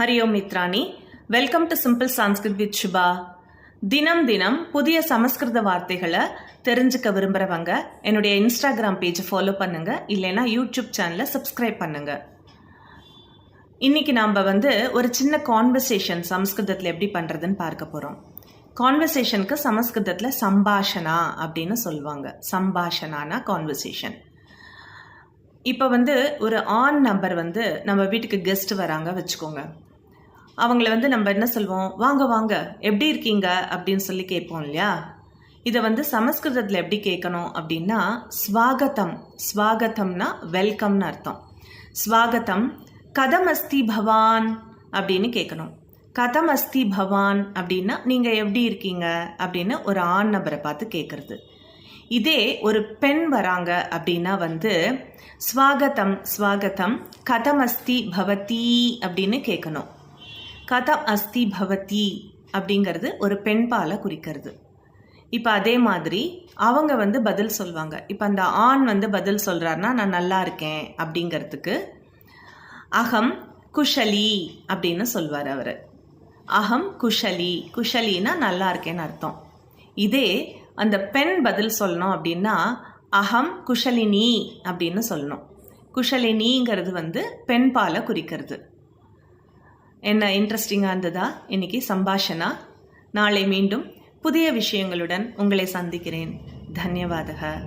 ஹரி ஓம் மித்ராணி. Welcome to simple Sanskrit with Subha. தினம் தினம் புதிய சமஸ்கிருத வார்த்தைகளை தெரிஞ்சுக்க விரும்புகிறவங்க என்னுடைய இன்ஸ்டாகிராம் பேஜை ஃபாலோ பண்ணுங்க, இல்லைன்னா யூடியூப் சேனலை சப்ஸ்கிரைப் பண்ணுங்க. இன்னைக்கு நாம் ஒரு சின்ன கான்வர்சேஷன் சமஸ்கிருதத்தில் எப்படி பண்ணுறதுன்னு பார்க்க போகிறோம். கான்வர்சேஷனுக்கு சமஸ்கிருதத்தில் சம்பாஷனா அப்படின்னு சொல்லுவாங்க. சம்பாஷனானா கான்வர்சேஷன். இப்போ ஒரு ஆண் நம்பர் நம்ம வீட்டுக்கு கெஸ்ட் வராங்க வச்சுக்கோங்க. அவங்கள நம்ம என்ன சொல்வோம், வாங்க வாங்க எப்படி இருக்கீங்க அப்படின்னு சொல்லி கேட்போம் இல்லையா. இதை சமஸ்கிருதத்தில் எப்படி கேட்கணும் அப்படின்னா ஸ்வாகதம். ஸ்வாகதம்னா வெல்கம்னு அர்த்தம். ஸ்வாகதம் கதம் அஸ்தி பவான் அப்படின்னு கேட்கணும். கதம் அஸ்தி பவான் அப்படின்னா நீங்கள் எப்படி இருக்கீங்க அப்படின்னு ஒரு ஆண் நபரை பார்த்து கேட்குறது. இதே ஒரு பெண் வராங்க அப்படின்னா ஸ்வாகதம் ஸ்வாகதம் கதம் அஸ்தி பவதி அப்படின்னு கேட்கணும். கதம் அஸ்தி பவதி அப்படிங்கிறது ஒரு பெண்பாலை குறிக்கிறது. இப்போ அதே மாதிரி அவங்க பதில் சொல்லுவாங்க. இப்போ அந்த ஆண் பதில் சொல்கிறாருன்னா நான் நல்லா இருக்கேன் அப்படிங்கிறதுக்கு அகம் குஷலி அப்படின்னு சொல்வார் அவர். அகம் குஷலி. குஷலின்னா நல்லா இருக்கேன்னு அர்த்தம். இதே அந்த பெண் பதில் சொல்லணும் அப்படின்னா அகம் குஷலினி அப்படின்னு சொல்லணும். குஷலினிங்கிறது பெண் பாலை குறிக்கிறது. என்ன இன்ட்ரெஸ்டிங்காக இருந்ததா இன்னைக்கு சம்பாஷனா. நாளை மீண்டும் புதிய விஷயங்களுடன் உங்களை சந்திக்கிறேன். தன்யவாதக.